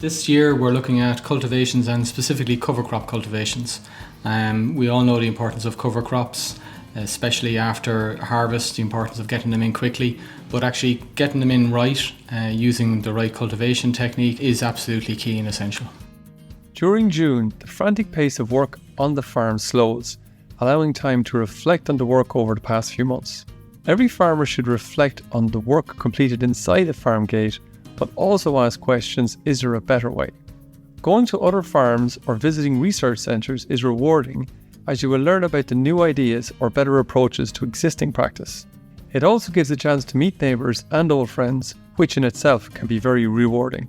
This year we're looking at cultivations and specifically cover crop cultivations. We all know the importance of cover crops, especially after harvest, the importance of getting them in quickly, but actually getting them in right, using the right cultivation technique is absolutely key and essential. During June, the frantic pace of work on the farm slows, allowing time to reflect on the work over the past few months. Every farmer should reflect on the work completed inside the farm gate, but also ask questions, is there a better way? Going to other farms or visiting research centres is rewarding, as you will learn about the new ideas or better approaches to existing practice. It also gives a chance to meet neighbours and old friends, which in itself can be very rewarding.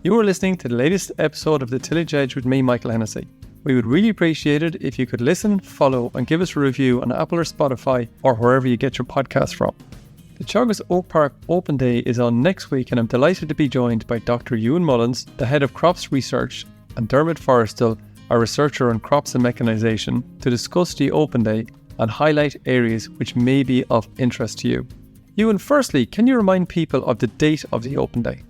You are listening to the latest episode of the Tillage Edge with me, Michael Hennessy. We would really appreciate it if you could listen, follow and give us a review on Apple or Spotify or wherever you get your podcasts from. The Teagasc Oak Park Open Day is on next week, and I'm delighted to be joined by Dr. Ewen Mullins, the Head of Crops Research, and Dermot Forristal, a researcher on crops and mechanisation, to discuss the Open Day and highlight areas which may be of interest to you. Ewen, firstly, can you remind people of the date of the Open Day?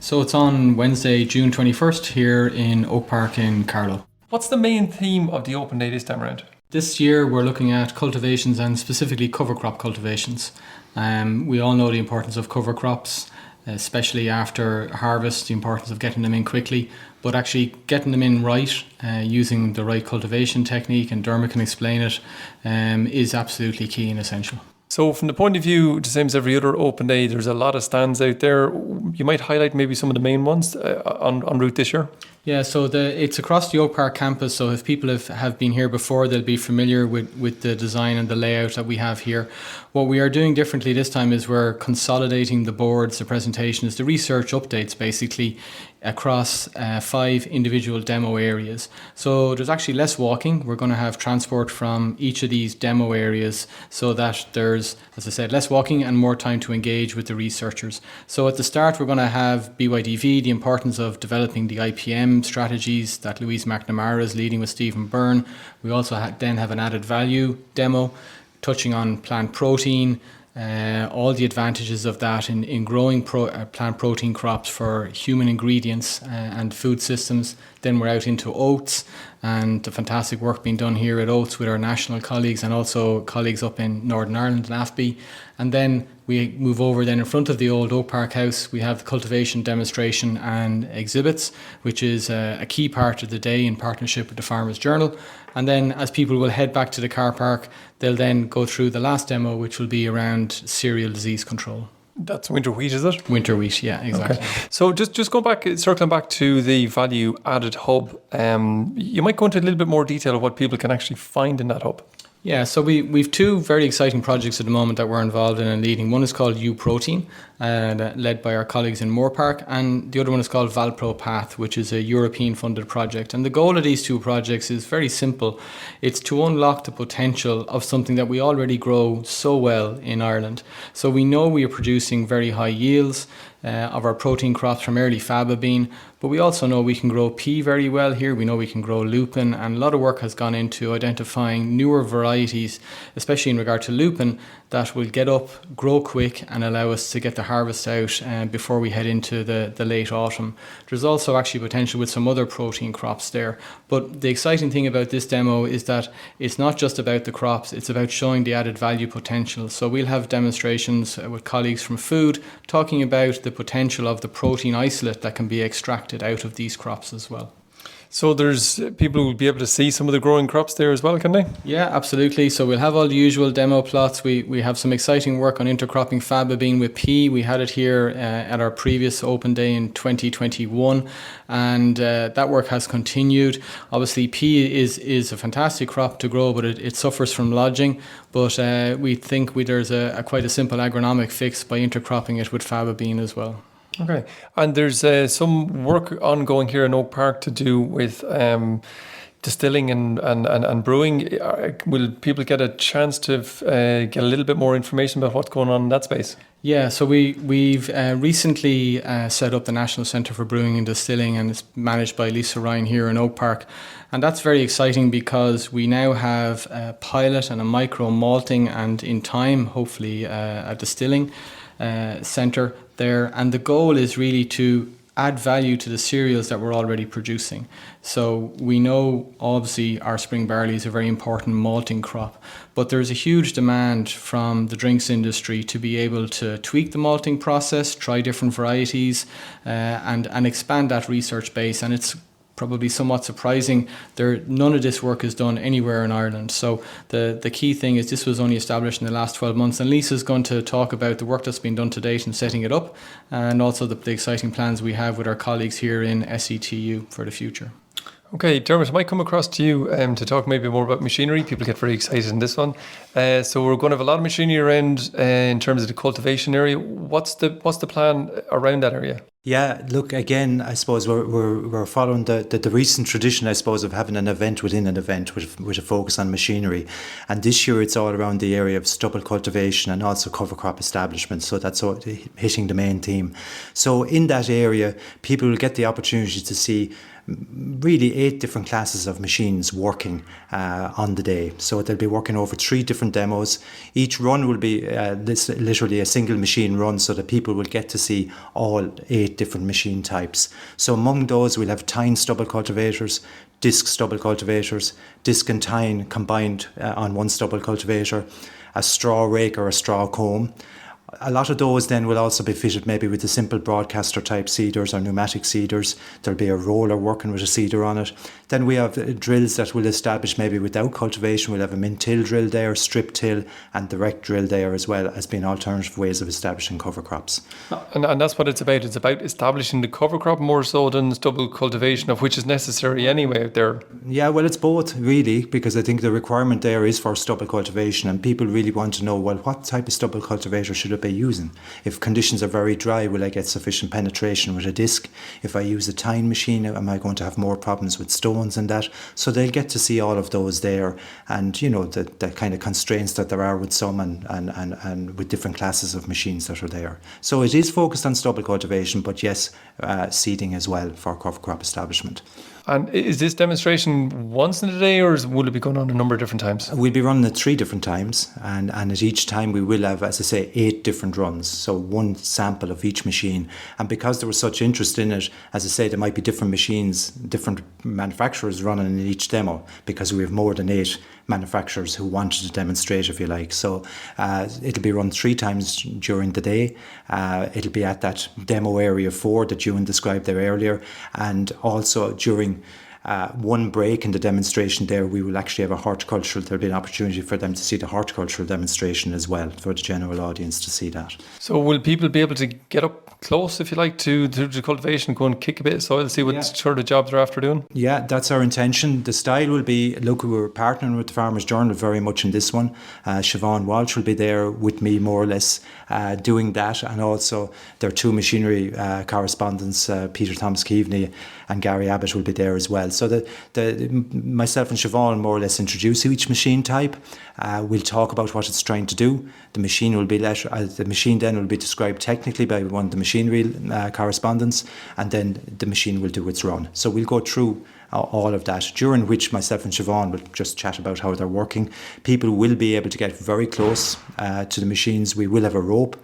So it's on Wednesday, June 21st here in Oak Park in Carlow. What's the main theme of the Open Day this time around? This year we're looking at cultivations and specifically cover crop cultivations. We all know the importance of cover crops, especially after harvest, the importance of getting them in quickly, but actually getting them in right, using the right cultivation technique, and Dermot can explain it, is absolutely key and essential. So from the point of view, the same as every other Open Day, there's a lot of stands out there. You might highlight maybe some of the main ones en route this year? Yeah, so it's across the Oak Park campus, so if people have been here before, they'll be familiar with the design and the layout that we have here. What we are doing differently this time is we're consolidating the boards, the presentations, the research updates basically across 5 individual demo areas. So there's actually less walking. We're going to have transport from each of these demo areas so that there's, as I said, less walking and more time to engage with the researchers. So at the start, we're going to have BYDV, the importance of developing the IPM strategies that Louise McNamara is leading with Stephen Byrne. We also then have an added value demo touching on plant protein, all the advantages of that in growing plant protein crops for human ingredients and food systems. Then we're out into oats and the fantastic work being done here at Oats with our national colleagues and also colleagues up in Northern Ireland and AFBI. And then we move over then in front of the old Oak Park House. We have the cultivation demonstration and exhibits, which is a key part of the day in partnership with the Farmers Journal. And then as people will head back to the car park, they'll then go through the last demo, which will be around cereal disease control. That's winter wheat, is it? Winter wheat, yeah, exactly. Okay. So just go back, circling back to the value added hub, you might go into a little bit more detail of what people can actually find in that hub. Yeah, so we've 2 very exciting projects at the moment that we're involved in and leading. One is called U-Protein, led by our colleagues in Moore Park, and the other one is called Valpro Path, which is a European funded project. And the goal of these 2 projects is very simple. It's to unlock the potential of something that we already grow so well in Ireland. So we know we are producing very high yields of our protein crops, primarily faba bean, but we also know we can grow pea very well here. We know we can grow lupin, and a lot of work has gone into identifying newer varieties, especially in regard to lupin, that will get up, grow quick and allow us to get the harvest out before we head into the late autumn. There's also actually potential with some other protein crops there. But the exciting thing about this demo is that it's not just about the crops, it's about showing the added value potential. So we'll have demonstrations with colleagues from food talking about the potential of the protein isolate that can be extracted out of these crops as well. So there's people who will be able to see some of the growing crops there as well, can they? Yeah, absolutely. So we'll have all the usual demo plots. We have some exciting work on intercropping faba bean with pea. We had it here at our previous Open Day in 2021, and that work has continued. Obviously, pea is a fantastic crop to grow, but it suffers from lodging. But we think there's quite a simple agronomic fix by intercropping it with faba bean as well. Okay, and there's some work ongoing here in Oak Park to do with distilling and brewing. Will people get a chance to get a little bit more information about what's going on in that space? Yeah, so we've recently set up the National Centre for Brewing and Distilling, and it's managed by Lisa Ryan here in Oak Park. And that's very exciting because we now have a pilot and a micro malting and in time, hopefully, a distilling centre there. And the goal is really to add value to the cereals that we're already producing. So we know obviously our spring barley is a very important malting crop, but there's a huge demand from the drinks industry to be able to tweak the malting process, try different varieties, and expand that research base. And it's probably somewhat surprising. None of this work is done anywhere in Ireland. So the key thing is this was only established in the last 12 months, and Lisa's going to talk about the work that's been done to date in setting it up, and also the exciting plans we have with our colleagues here in SETU for the future. Okay, Dermot, I might come across to you to talk maybe more about machinery. People get very excited in this one. So we're going to have a lot of machinery around in terms of the cultivation area. What's the plan around that area? Yeah, look, again, I suppose we're following the recent tradition, I suppose, of having an event within an event with a focus on machinery. And this year it's all around the area of stubble cultivation and also cover crop establishment. So that's all hitting the main theme. So in that area, people will get the opportunity to see really 8 different classes of machines working on the day. So they'll be working over 3 different demos. Each run will be literally a single machine run, so that people will get to see all 8 different machine types. So among those, we'll have tine stubble cultivators, disc stubble cultivators, disc and tine combined on one stubble cultivator, a straw rake or a straw comb. A lot of those then will also be fitted maybe with the simple broadcaster type seeders or pneumatic seeders. There'll be a roller working with a seeder on it. Then we have drills that will establish maybe without cultivation. We'll have a min-till drill there, strip till and direct drill there, as well as being alternative ways of establishing cover crops. And that's what it's about. It's about establishing the cover crop more so than stubble cultivation, of which is necessary anyway out there. Yeah, well, it's both really, because I think the requirement there is for stubble cultivation, and people really want to know, well, what type of stubble cultivator should it be using? If conditions are very dry, will I get sufficient penetration with a disc? If I use a tine machine, am I going to have more problems with stones and that? So they'll get to see all of those there, and you know the kind of constraints that there are with some and with different classes of machines that are there. So it is focused on stubble cultivation, but yes, seeding as well for cover crop establishment. And is this demonstration once in a day, or will it be going on a number of different times? We'll be running it 3 different times, and at each time we will have, as I say, 8 different runs, so 1 sample of each machine. And because there was such interest in it, as I say, there might be different machines, different manufacturers running in each demo, because we have more than 8 manufacturers who wanted to demonstrate, if you like. So it'll be run 3 times during the day. It'll be at that demo area 4 that Ewen described there earlier, and also during one break in the demonstration there, we will actually have a horticultural. There'll be an opportunity for them to see the horticultural demonstration as well, for the general audience to see that. So will people be able to get up close, if you like, to the cultivation, go and kick a bit of soil, see what sort of jobs they're after doing? Yeah, that's our intention. The style will be, look, we're partnering with the Farmers Journal very much in this one. Siobhan Walsh will be there with me, more or less, doing that, and also their 2 machinery correspondents, Peter Thomas Keaveney and Gary Abbott, will be there as well. So myself and Siobhan more or less introduce each machine type. We'll talk about what it's trying to do. The machine will be the machine then will be described technically by one of the machinery correspondents, and then the machine will do its run. So we'll go through all of that, during which myself and Siobhan will just chat about how they're working. People will be able to get very close to the machines. We will have a rope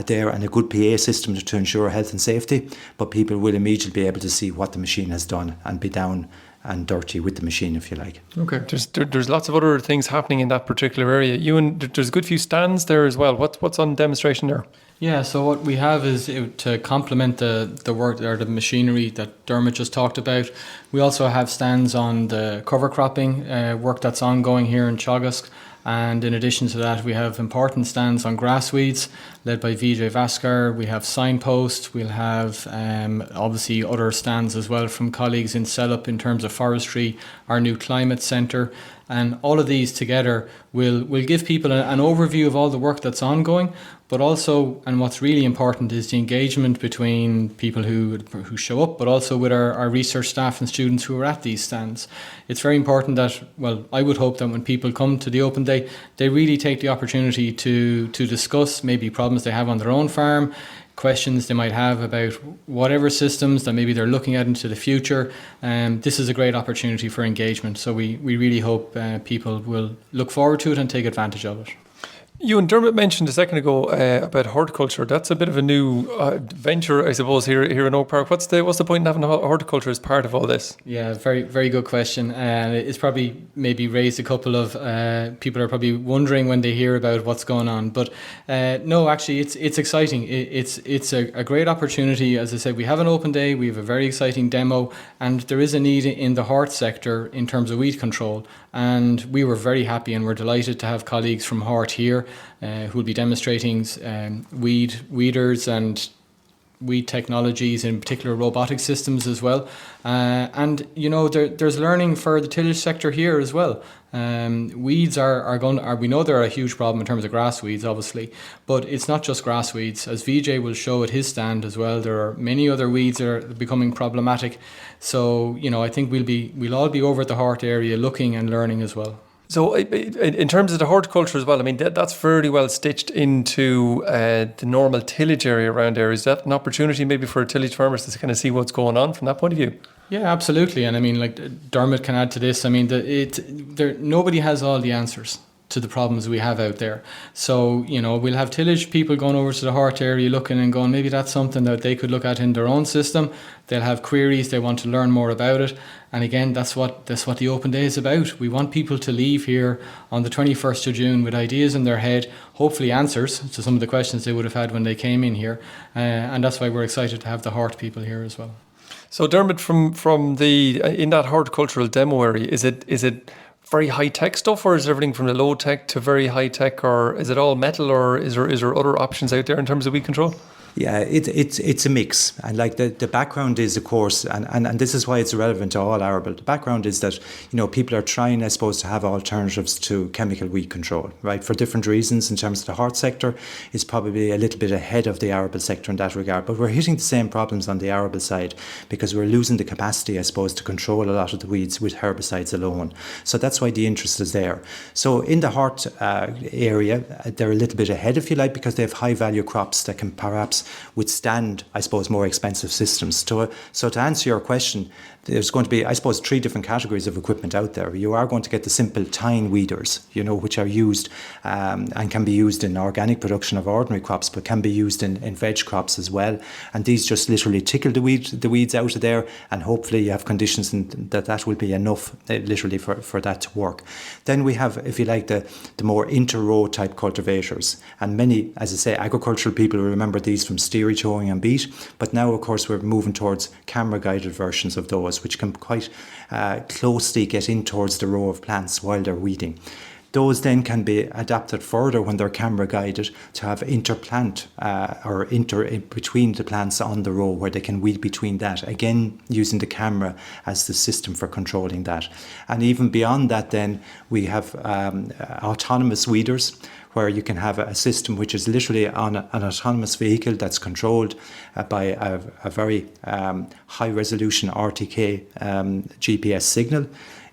there and a good PA system to ensure health and safety, but people will immediately be able to see what the machine has done and be down and dirty with the machine, if you like. Okay, there's lots of other things happening in that particular area. Ewen, there's a good few stands there as well. What's on demonstration there? Yeah, so what we have is to complement the work or the machinery that Dermot just talked about. We also have stands on the cover cropping work that's ongoing here in Teagasc. And in addition to that, we have important stands on grass weeds led by Vijay Vaskar. We have signposts. We'll have obviously other stands as well from colleagues in Setup in terms of forestry, our new climate centre. And all of these together will give people an overview of all the work that's ongoing, but also, and what's really important, is the engagement between people who show up, but also with our research staff and students who are at these stands. It's very important that, well, I would hope that when people come to the open day, they really take the opportunity to discuss maybe problems they have on their own farm, questions they might have about whatever systems that maybe they're looking at into the future. This is a great opportunity for engagement. So we really hope people will look forward to it and take advantage of it. You and Dermot mentioned a second ago about horticulture. That's a bit of a new venture, I suppose, here in Oak Park. What's the point in having horticulture as part of all this? Yeah, very, very good question. And it's probably maybe raised a couple of people are probably wondering when they hear about what's going on. But no, actually, it's exciting. It's a great opportunity. As I said, we have an open day. We have a very exciting demo, and there is a need in the hort sector in terms of weed control. And we were very happy and we're delighted to have colleagues from Hort here who will be demonstrating weeders and weed technologies, in particular robotic systems as well. And you know, there's learning for the tillage sector here as well. Weeds we know they're a huge problem in terms of grass weeds, obviously, but it's not just grass weeds. As VJ will show at his stand as well, there are many other weeds that are becoming problematic. So, you know, I think we'll all be over at the Hort area looking and learning as well. So in terms of the horticulture as well, I mean, that's fairly well stitched into the normal tillage area around there. Is that an opportunity maybe for tillage farmers to kind of see what's going on from that point of view? Yeah, absolutely. And I mean, like Dermot can add to this. I mean, nobody has all the answers to the problems we have out there. So, you know, we'll have tillage people going over to the Hort area looking and going, maybe that's something that they could look at in their own system. They'll have queries, they want to learn more about it. And again, that's what the open day is about. We want people to leave here on the 21st of June with ideas in their head, hopefully answers to some of the questions they would have had when they came in here. And that's why we're excited to have the Hort people here as well. So Dermot, from in that horticultural demo area, is it very high tech stuff, or is it everything from the low tech to very high tech, or is it all metal, or is there other options out there in terms of weed control? Yeah, it's a mix. And like the background is, of course, and this is why it's relevant to all arable. The background is that, you know, people are trying, I suppose, to have alternatives to chemical weed control, right? For different reasons. In terms of the hort sector, it's probably a little bit ahead of the arable sector in that regard. But we're hitting the same problems on the arable side because we're losing the capacity, I suppose, to control a lot of the weeds with herbicides alone. So that's why the interest is there. So in the hort area, they're a little bit ahead, if you like, because they have high value crops that can perhaps withstand, I suppose, more expensive systems. So to answer your question, there's going to be, I suppose, 3 different categories of equipment out there. You are going to get the simple tine weeders, you know, which are used and can be used in organic production of ordinary crops, but can be used in veg crops as well. And these just literally tickle the weeds out of there, and hopefully you have conditions that will be enough, literally, for that to work. Then we have, if you like, the more inter-row type cultivators. And many, as I say, agricultural people remember these from steerage, hoeing and beat. But now, of course, we're moving towards camera-guided versions of those, which can quite closely get in towards the row of plants while they're weeding. Those then can be adapted further when they're camera guided to have interplant or between the plants on the row, where they can weed between that, again using the camera as the system for controlling that. And even beyond that, then we have autonomous weeders, where you can have a system which is literally on an autonomous vehicle that's controlled by a very high resolution RTK GPS signal.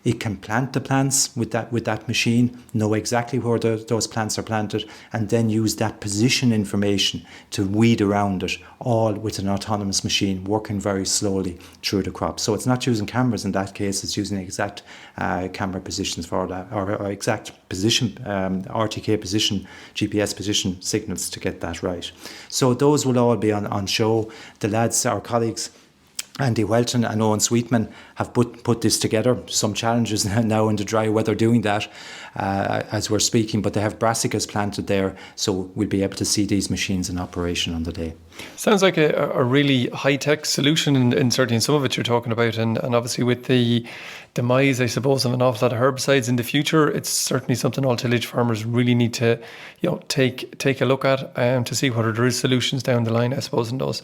It can plant the plants with that machine, know exactly where those plants are planted, and then use that position information to weed around it, all with an autonomous machine working very slowly through the crop. So it's not using cameras in that case, it's using exact camera positions for that, or exact position, RTK position, GPS position signals to get that right. So those will all be on show. The lads, our colleagues, Andy Welton and Owen Sweetman, have put this together. Some challenges now in the dry weather doing that as we're speaking, but they have brassicas planted there, so we'll be able to see these machines in operation on the day. Sounds like a really high-tech solution, and certainly in some of it you're talking about, and obviously with the demise, I suppose, of an awful lot of herbicides in the future, it's certainly something all tillage farmers really need to, you know, take a look at to see whether there is solutions down the line, I suppose, in those.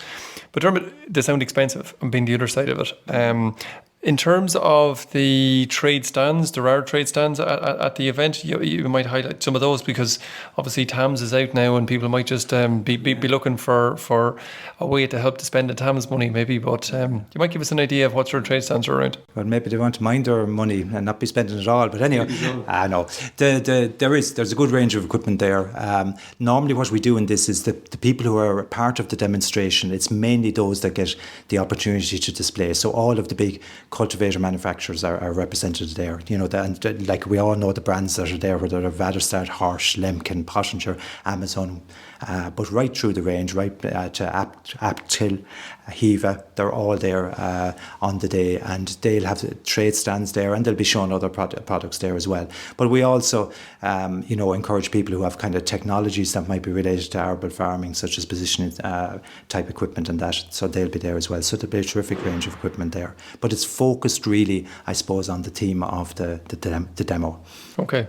But Dermot, they sound expensive, and being the other side of it. In terms of the trade stands, there are trade stands at the event. You might highlight some of those, because obviously TAMS is out now and people might just be looking for a way to help to spend the TAMS money maybe. But you might give us an idea of what sort of trade stands are around. Well, maybe they want to mind their money and not be spending it all. But anyway, no. There's a good range of equipment there. Normally what we do in this is the people who are part of the demonstration, it's mainly those that get the opportunity to display. So all of the big cultivator manufacturers are represented there. Like we all know the brands that are there, whether they're Vaderstad, Horsch, Lemken, Pottinger, Amazon, but right through the range, right to Aptil, Hiva, they're all there on the day, and they'll have the trade stands there, and they'll be showing other products there as well. But we also, encourage people who have kind of technologies that might be related to arable farming, such as positioning type equipment and that, so they'll be there as well. So there'll be a terrific range of equipment there. But it's focused really, I suppose, on the theme of the demo. Okay.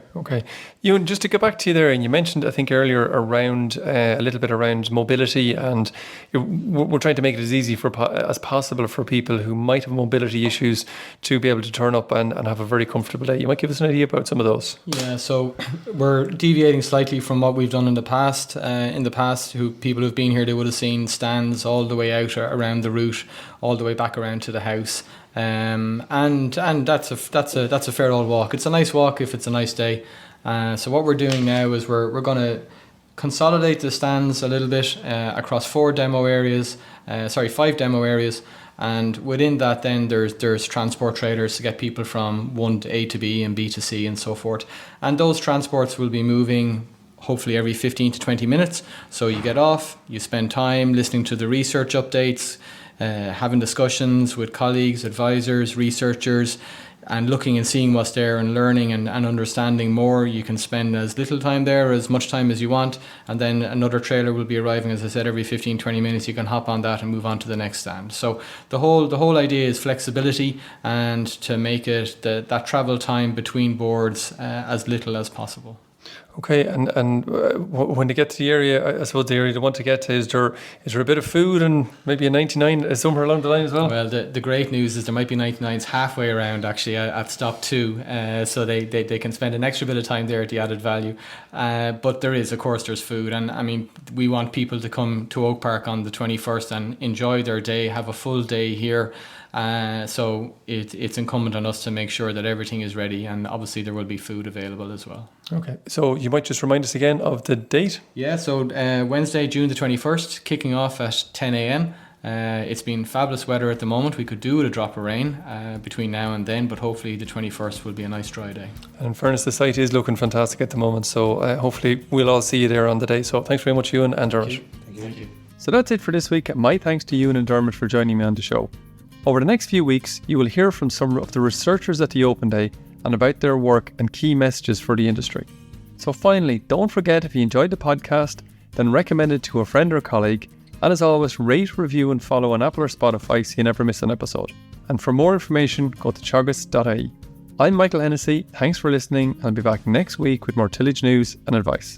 Ewen, just to get back to you there, and you mentioned, I think earlier, around a little bit around mobility, and we're trying to make it as easy as possible for people who might have mobility issues to be able to turn up and have a very comfortable day. You might give us an idea about some of those. Yeah, so we're deviating slightly from what we've done in the past. People who've been here, they would have seen stands all the way out around the route, all the way back around to the house. And that's a fair old walk. It's a nice walk if it's a nice day. So what we're doing now is we're going to consolidate the stands a little bit across 5 demo areas, and within that then there's transport trailers to get people from one to A to B and B to C and so forth. And those transports will be moving hopefully every 15 to 20 minutes. So you get off, you spend time listening to the research updates, having discussions with colleagues, advisors, researchers, and looking and seeing what's there and learning and understanding more. You can spend as little time there, as much time as you want, and then another trailer will be arriving, as I said, every 15-20 minutes. You can hop on that and move on to the next stand. So the whole idea is flexibility, and to make it that travel time between boards as little as possible. Okay, and when they get to the area, I suppose the area they want to get to, is there a bit of food and maybe a 99 somewhere along the line as well? Well, the great news is there might be 99s halfway around actually at stop 2, so they can spend an extra bit of time there at the added value. But there's food, and I mean, we want people to come to Oak Park on the 21st and enjoy their day, have a full day here. So it's incumbent on us to make sure that everything is ready, and obviously there will be food available as well. Okay, so you might just remind us again of the date? Yeah, so Wednesday, June the 21st, kicking off at 10 a.m. It's been fabulous weather at the moment. We could do with a drop of rain between now and then, but hopefully the 21st will be a nice dry day. And in fairness, the site is looking fantastic at the moment, so hopefully we'll all see you there on the day. So thanks very much, Ewen and Dermot. Thank you. So that's it for this week. My thanks to Ewen and Dermot for joining me on the show. Over the next few weeks, you will hear from some of the researchers at the Open Day and about their work and key messages for the industry. So finally, don't forget, if you enjoyed the podcast, then recommend it to a friend or colleague. And as always, rate, review and follow on Apple or Spotify so you never miss an episode. And for more information, go to teagasc.ie. I'm Michael Hennessy. Thanks for listening. I'll be back next week with more tillage news and advice.